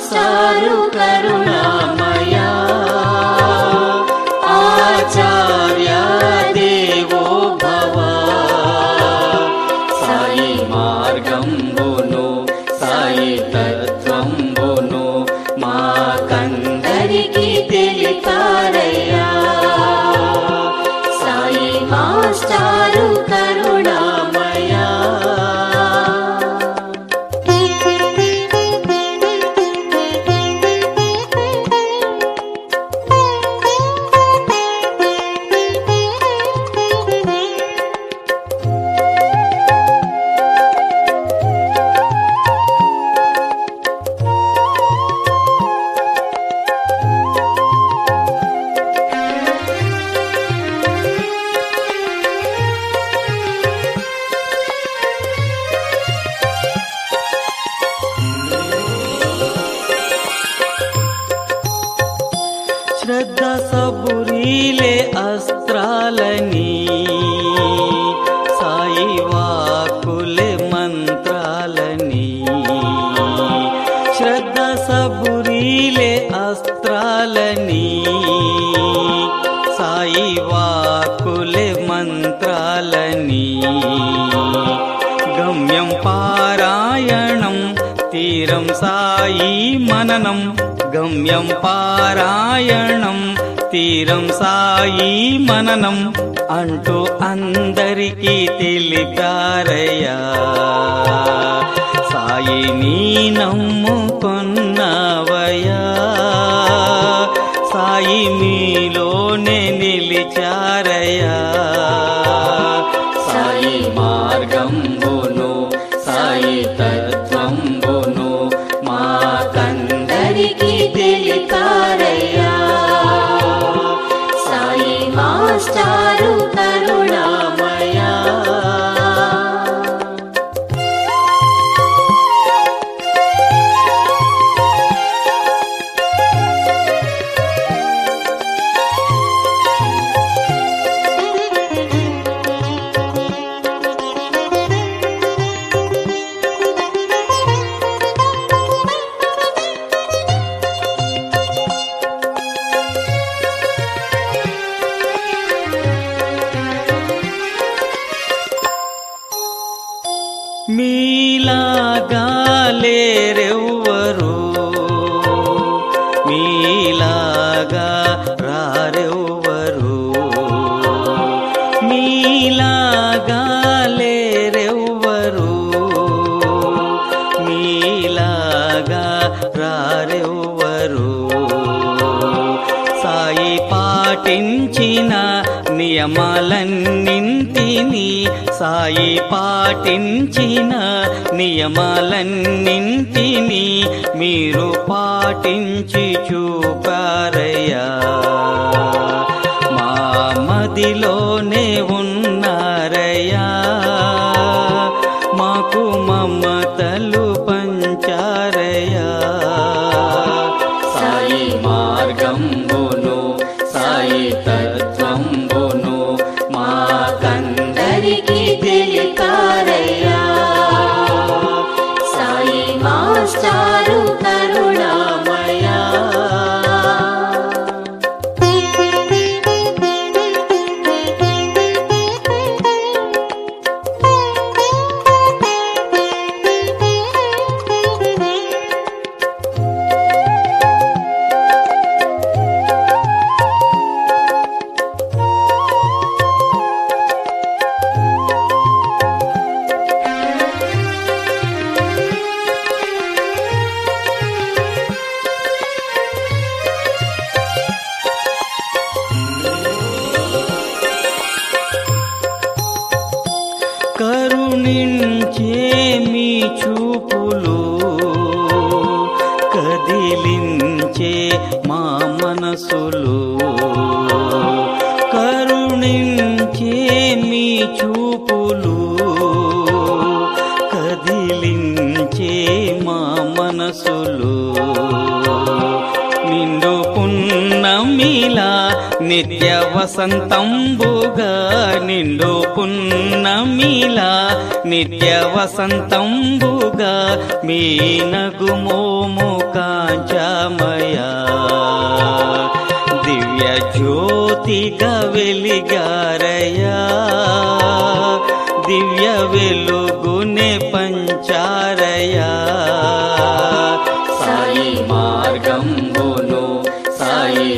మాస్టారు కరుణామయా ఆచార్య దేవో భవ సాయి మార్గంబును సాయి తత్వంబును మాకందరికి తెలిపారయ్యా సాయి మాస్టారు కరుణామయా శ్రద్ధ సబురీలే అస్త్రాలని సాయి వాక్కులే మంత్రాలని శ్రద్ధ సబురీలే అస్త్రాలని సాయి వాక్కులే మంత్రాలని గమ్యం పారాయణం తీరం సాయి మననం గమ్యం పారాయణం తీరం సాయి మననం అంటూ అందరికీ తెలిపారయ్యా సాయిని నమ్ముకొన్నవయ్యా సాయి మీలోనే నిలిచారయ్యా సాయి మార్గంబును సాయి తత్వంబును మాకందరికి తెలిపారయ్యా సాయి మాస్టారు కరుణామయా మీలాగా లేరెవ్వరు మీలాగా రారెవ్వరు మీలాగా లేరెవ్వరు మీలాగా రారెవ్వరు సాయి పాటించిన నియమాలన్నింటినీ సాయి పాటించిన నియమాలన్నింటినీ మీరు పాటించి చూపారయ్యా మా మదిలోనే ఉన్నారయ్యా మాకు మమతలు పంచారయ్యా సాయి మార్గంబును సాయి తత్వంబును మాకందరికి తెలిపారయ్యా సాయి మాస్టారు కరుణామయా కరుణించే మీ చూపులు కదిలించే మా మనసులు కరుణించే మీ చూపులు కదిలించే మా మనసులు నిండు పున్నమిలా నిత్య వసంతంబుగా నిండు పున్నమిలా నిత్య వసంతంబుగా మీ నగుమోము కాంచమయా దివ్య జ్యోతిగా వెలిగారయ్యా దివ్య వెలుగునే పంచారయ్యా సాయి మార్గంబును సాయి